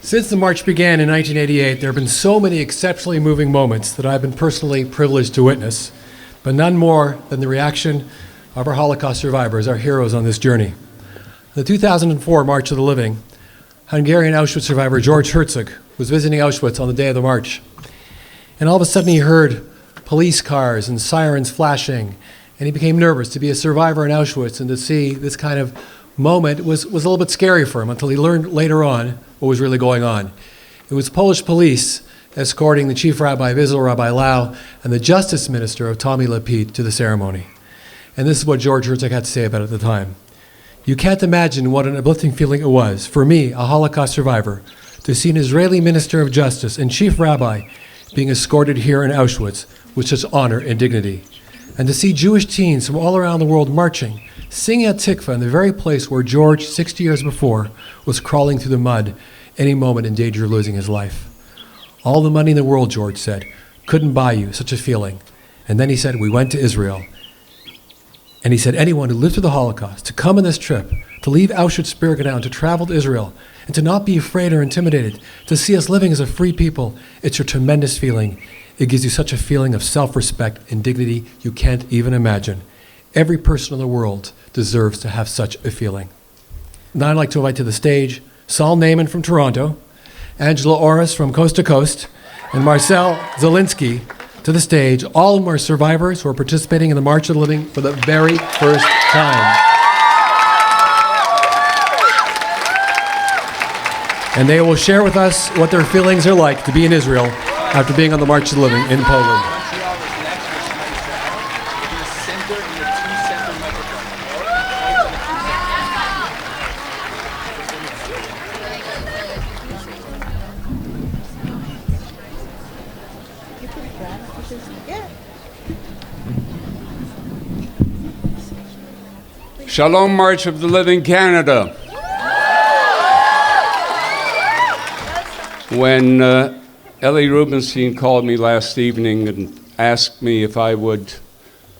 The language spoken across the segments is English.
Since the march began in 1988, there have been so many exceptionally moving moments that I've been personally privileged to witness, but none more than the reaction of our Holocaust survivors, our heroes on this journey. The 2004 March of the Living, Hungarian Auschwitz survivor George Herzog was visiting Auschwitz on the day of the march. And all of a sudden he heard police cars and sirens flashing, and he became nervous. To be a survivor in Auschwitz and to see this kind of moment was a little bit scary for him until he learned later on what was really going on. It was Polish police escorting the chief rabbi of Israel, Rabbi Lau, and the justice minister of Tommy Lapid to the ceremony. And this is what George Herzog had to say about it at the time. You can't imagine what an uplifting feeling it was for me, a Holocaust survivor, to see an Israeli minister of justice and chief rabbi being escorted here in Auschwitz with such honor and dignity. And to see Jewish teens from all around the world marching, singing at Tikva in the very place where George, 60 years before, was crawling through the mud, any moment in danger of losing his life. All the money in the world, George said, couldn't buy you such a feeling. And then he said, we went to Israel. And he said, anyone who lived through the Holocaust, to come on this trip, to leave Auschwitz-Birkenau and to travel to Israel, and to not be afraid or intimidated, to see us living as a free people, it's a tremendous feeling. It gives you such a feeling of self-respect and dignity you can't even imagine. Every person in the world deserves to have such a feeling. Now I'd like to invite to the stage Saul Nayman from Toronto, Angela Orosz from Coast to Coast, and Marcel Zielinski to the stage. All of them are survivors who are participating in the March of the Living for the very first time. And they will share with us what their feelings are like to be in Israel after being on the March of the Living in Poland. Shalom, March of the Living Canada. When Ellie Rubenstein called me last evening and asked me if I would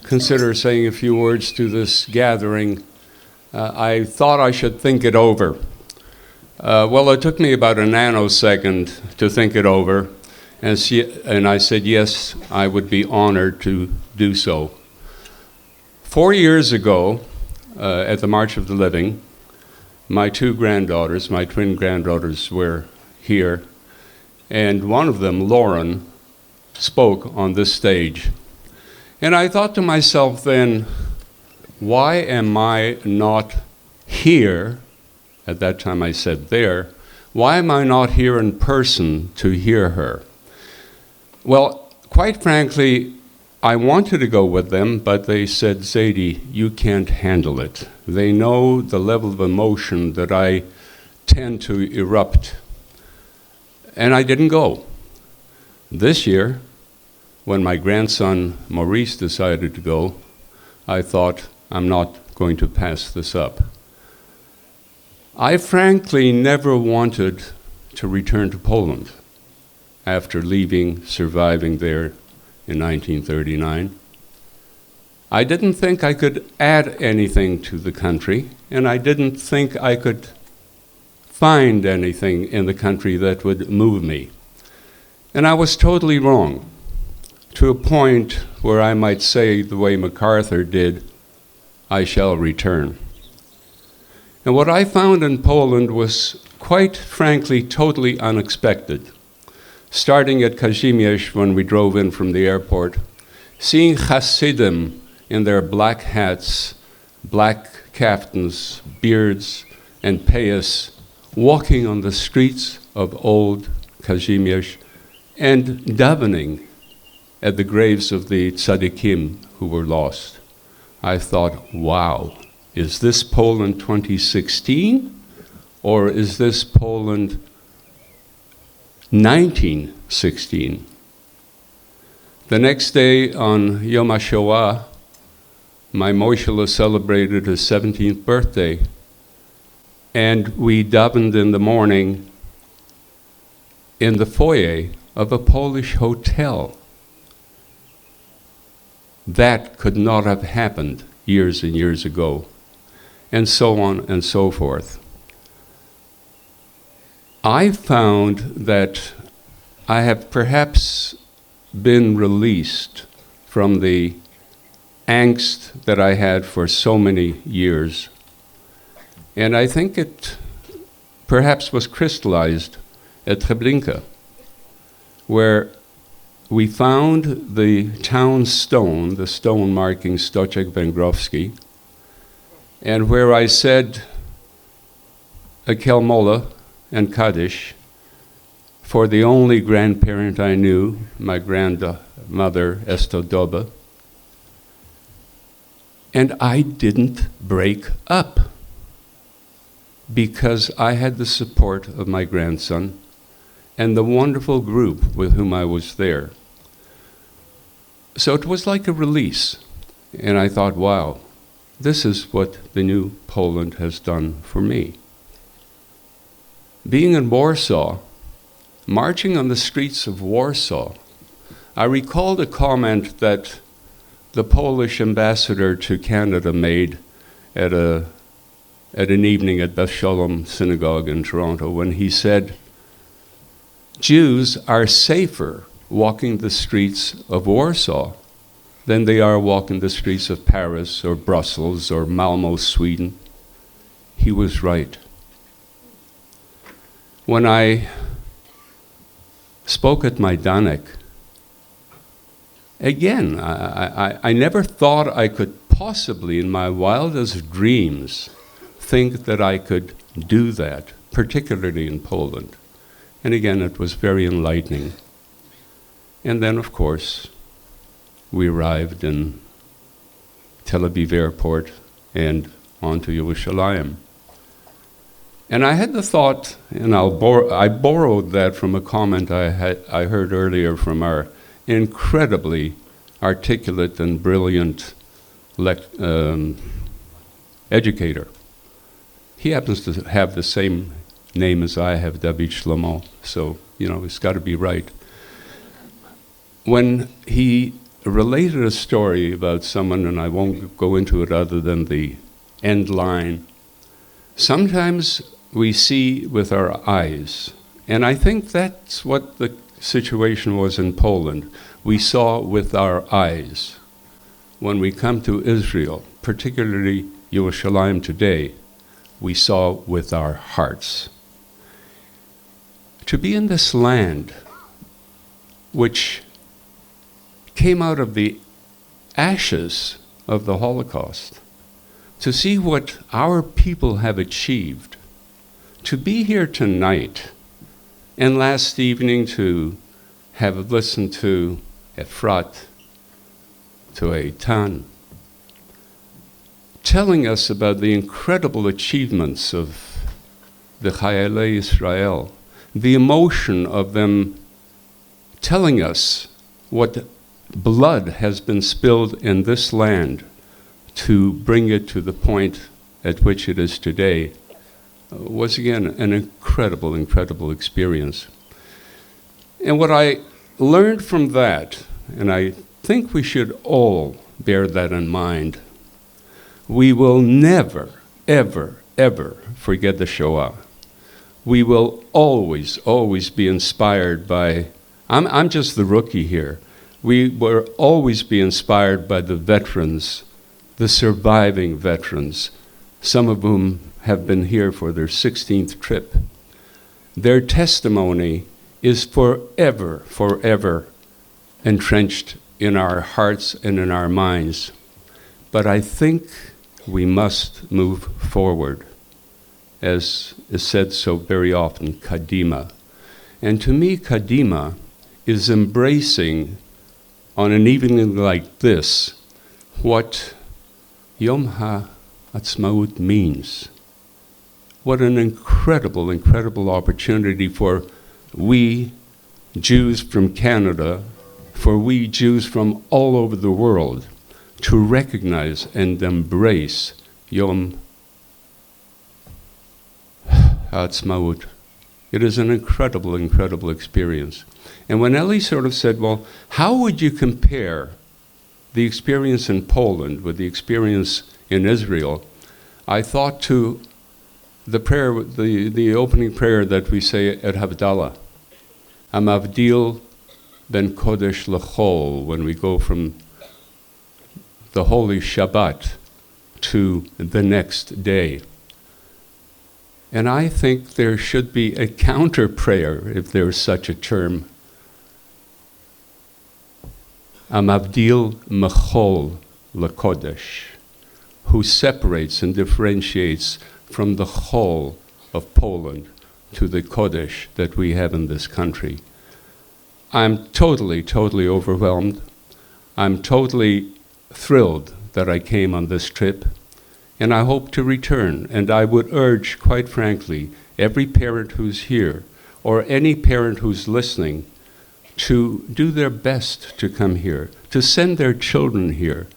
consider saying a few words to this gathering, I thought I should think it over. Well, it took me about a nanosecond to think it over, and I said yes, I would be honored to do so. 4 years ago, at the March of the Living, my two granddaughters, my twin granddaughters, were here, and one of them, Lauren, spoke on this stage. And I thought to myself then, why am I not here? At that time I said there. Why am I not here in person to hear her? Well, quite frankly, I wanted to go with them, but they said, Zadie, you can't handle it. They know the level of emotion that I tend to erupt. And I didn't go. This year, when my grandson Maurice decided to go, I thought, I'm not going to pass this up. I frankly never wanted to return to Poland after surviving there in 1939. I didn't think I could add anything to the country, and I didn't think I could find anything in the country that would move me. And I was totally wrong, to a point where I might say the way MacArthur did, I shall return. And what I found in Poland was, quite frankly, totally unexpected. Starting at Kazimierz when we drove in from the airport, seeing Hasidim in their black hats, black kaftans, beards, and payas, walking on the streets of old Kazimierz and davening at the graves of the tzaddikim who were lost. I thought, wow, is this Poland 2016 or is this Poland 1916? The next day on Yom HaShoah, my Moshele celebrated his 17th birthday, and we davened in the morning in the foyer of a Polish hotel. That could not have happened years and years ago, and so on and so forth. I found that I have perhaps been released from the angst that I had for so many years. And I think it perhaps was crystallized at Treblinka, where we found the town stone, the stone marking Stoczek Węgrowski, and where I said a Kelmola and Kaddish for the only grandparent I knew, my grandmother Estodoba, and I didn't break up because I had the support of my grandson and the wonderful group with whom I was there. So it was like a release, and I thought, wow, this is what the new Poland has done for me. Being in Warsaw, marching on the streets of Warsaw, I recalled a comment that the Polish ambassador to Canada made at an evening at Beth Shalom Synagogue in Toronto when he said, Jews are safer walking the streets of Warsaw than they are walking the streets of Paris or Brussels or Malmö, Sweden. He was right. When I spoke at Majdanek, again, I never thought I could possibly, in my wildest dreams, think that I could do that, particularly in Poland. And again, it was very enlightening. And then, of course, we arrived in Tel Aviv airport and on to Yerushalayim. And I had the thought, and I borrowed that from a comment I heard earlier from our incredibly articulate and brilliant educator. He happens to have the same name as I have, David Shlomo, so, it's got to be right. When he related a story about someone, and I won't go into it other than the end line, sometimes we see with our eyes, and I think that's what the situation was in Poland. We saw with our eyes. When we come to Israel, particularly Yerushalayim today, we saw with our hearts. To be in this land, which came out of the ashes of the Holocaust, to see what our people have achieved, to be here tonight, and last evening to have listened to Efrat, to Eitan, telling us about the incredible achievements of the Chayalei Israel, the emotion of them telling us what blood has been spilled in this land to bring it to the point at which it is today, was again an incredible, incredible experience. And what I learned from that, and I think we should all bear that in mind, we will never, ever, ever forget the Shoah. We will always, always be inspired by, I'm just the rookie here, we will always be inspired by the veterans, the surviving veterans, some of whom have been here for their 16th trip. Their testimony is forever, forever entrenched in our hearts and in our minds. But I think we must move forward, as is said so very often, Kadima. And to me, Kadima is embracing, on an evening like this, what Yom HaAtzmaut means. What an incredible, incredible opportunity for we Jews from Canada, for we Jews from all over the world, to recognize and embrace Yom HaAtzmaut. It is an incredible, incredible experience. And when Ellie sort of said, well, how would you compare the experience in Poland with the experience in Israel, I thought to the prayer, the opening prayer that we say at Havdalah, Amavdil ben Kodesh L'chol, when we go from the holy Shabbat to the next day. And I think there should be a counter prayer, if there's such a term. Amavdil Mechol L'Kodesh, who separates and differentiates from the Chol of Poland to the Kodesh that we have in this country. I'm totally, totally overwhelmed. I'm totally thrilled that I came on this trip, and I hope to return. And I would urge, quite frankly, every parent who's here, or any parent who's listening, to do their best to come here, to send their children here.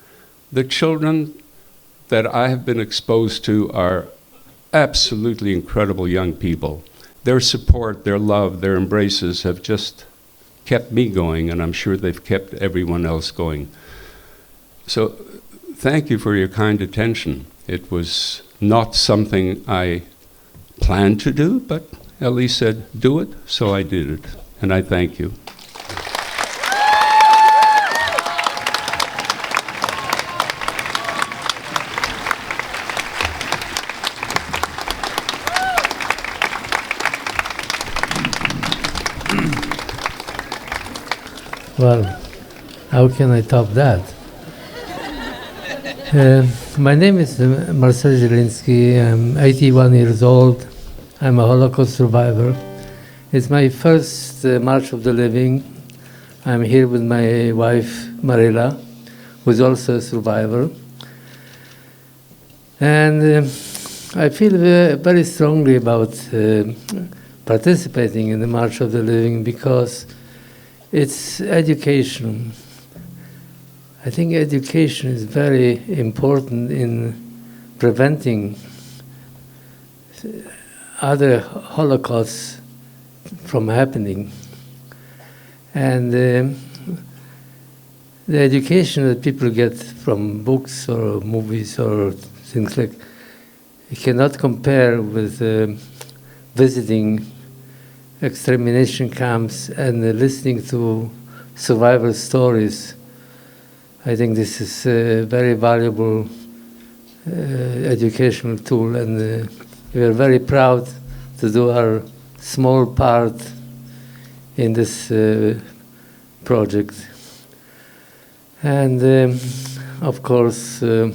The children that I have been exposed to are absolutely incredible young people. Their support, their love, their embraces have just kept me going, and I'm sure they've kept everyone else going. So thank you for your kind attention. It was not something I planned to do, but Ellie said, do it, so I did it, and I thank you. Well, how can I top that? My name is Marcel Zielinski. I'm 81 years old. I'm a Holocaust survivor. It's my first March of the Living. I'm here with my wife, Marilla, who's also a survivor. And I feel very strongly about participating in the March of the Living because it's education. I think education is very important in preventing other Holocausts from happening. And the education that people get from books or movies or things like, it cannot compare with visiting extermination camps and listening to survivor stories. I think this is a very valuable educational tool, and we are very proud to do our small part in this project. And of course, Yom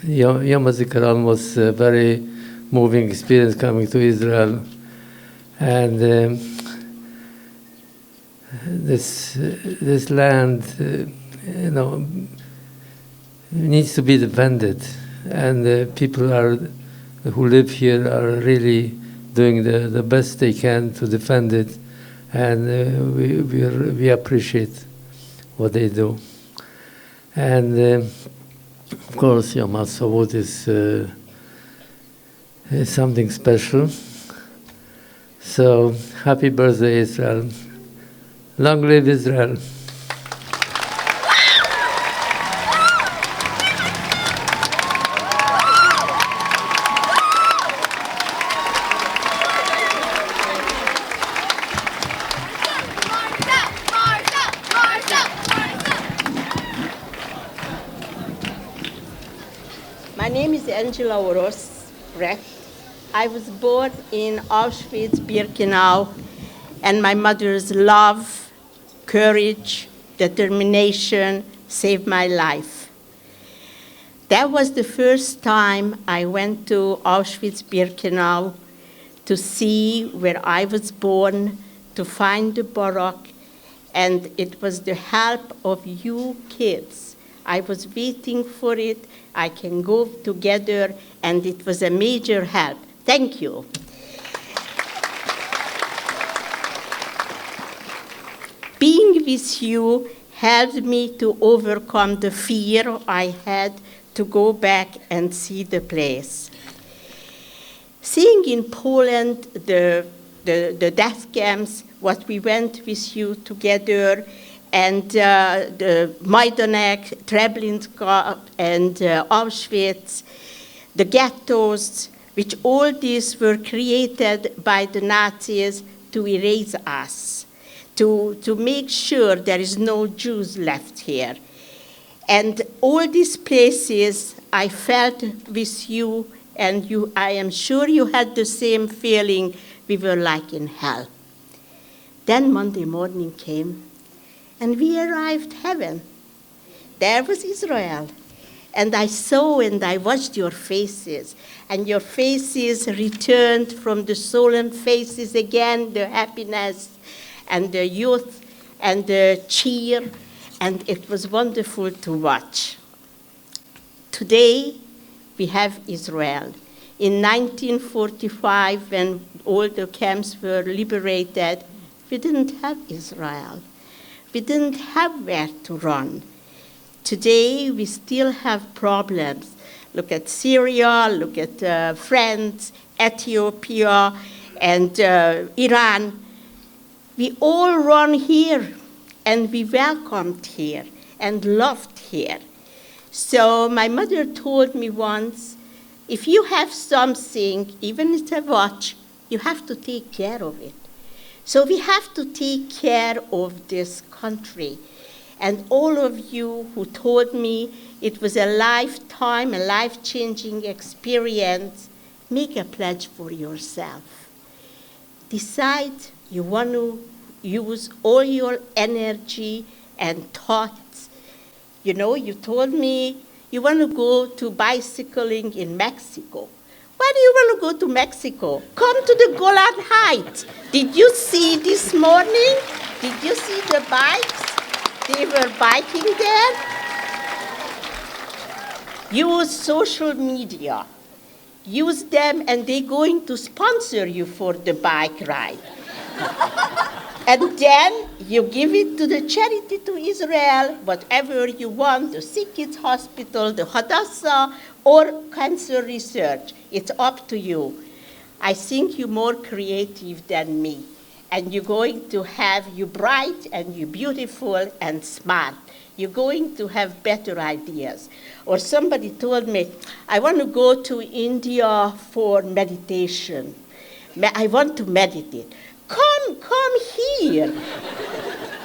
HaZikaron was a very moving experience coming to Israel, and this land, needs to be defended, and people who live here are really doing the best they can to defend it, and we appreciate what they do. And of course, Yom HaSavut is something special. So happy birthday, Israel. Long live Israel. My name is Orosz. I was born in Auschwitz-Birkenau, and my mother's love, courage, determination saved my life. That was the first time I went to Auschwitz-Birkenau to see where I was born, to find the barrack, and it was the help of you kids. I was waiting for it. I can go together, and it was a major help. Thank you. Being with you helped me to overcome the fear I had to go back and see the place. Seeing in Poland the death camps, what we went with you together, and the Majdanek, Treblinka, and Auschwitz, the ghettos, which all these were created by the Nazis to erase us, to make sure there is no Jews left here. And all these places I felt with you, and I am sure you had the same feeling. We were like in hell. Then Monday morning came, and we arrived heaven. There was Israel. And I saw and I watched your faces, and your faces returned from the solemn faces again, the happiness and the youth and the cheer, and it was wonderful to watch. Today, we have Israel. In 1945, when all the camps were liberated, we didn't have Israel. We didn't have where to run. Today, we still have problems. Look at Syria, look at France, Ethiopia, and Iran. We all run here, and we welcomed here, and loved here. So my mother told me once, if you have something, even if it's a watch, you have to take care of it. So we have to take care of this country. And all of you who told me it was a lifetime, a life-changing experience, make a pledge for yourself. Decide you want to use all your energy and thoughts. You know, you told me you want to go to bicycling in Mexico. Why do you want to go to Mexico? Come to the Golan Heights. Did you see this morning? Did you see the bikes? They were biking there. Use social media. Use them, and they're going to sponsor you for the bike ride. And then you give it to the charity to Israel, whatever you want, the Sick Kids Hospital, the Hadassah, or cancer research. It's up to you. I think you're more creative than me. And you're going to have, you're bright and you're beautiful and smart. You're going to have better ideas. Or somebody told me, I want to go to India for meditation. I want to meditate. Come here.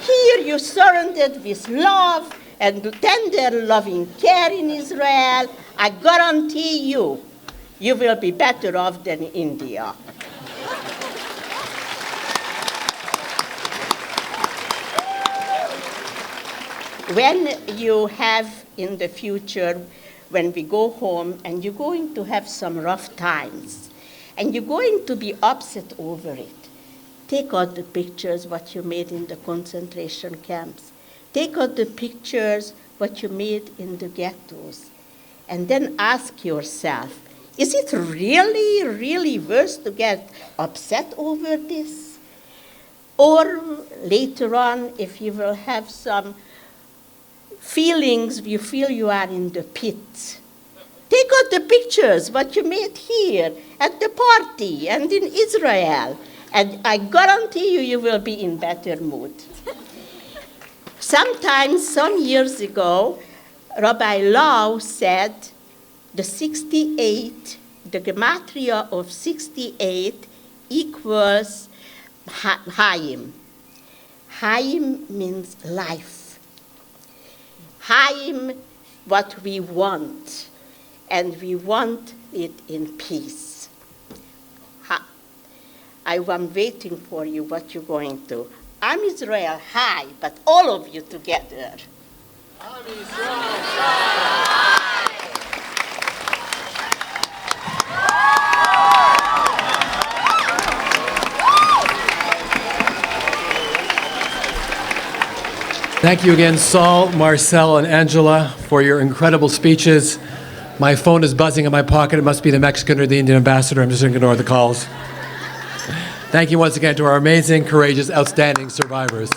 Here you're surrounded with love and tender, loving care in Israel. I guarantee you, you will be better off than India. When you have in the future, when we go home, and you're going to have some rough times, and you're going to be upset over it, take out the pictures what you made in the concentration camps. Take out the pictures what you made in the ghettos. And then ask yourself, is it really, really worth to get upset over this? Or later on, if you will have some feelings, you feel you are in the pit. Take out the pictures, what you made here, at the party, and in Israel. And I guarantee you, you will be in better mood. Sometimes, some years ago, Rabbi Lau said the 68, the gematria of 68 equals Chaim. Chaim means life. Chaim, what we want, and we want it in peace. I am waiting for you, what you're going to. I'm Israel high, but all of you together. I'm Israel high. Thank you again, Saul, Marcel, and Angela, for your incredible speeches. My phone is buzzing in my pocket. It must be the Mexican or the Indian ambassador. I'm just going to ignore the calls. Thank you once again to our amazing, courageous, outstanding survivors.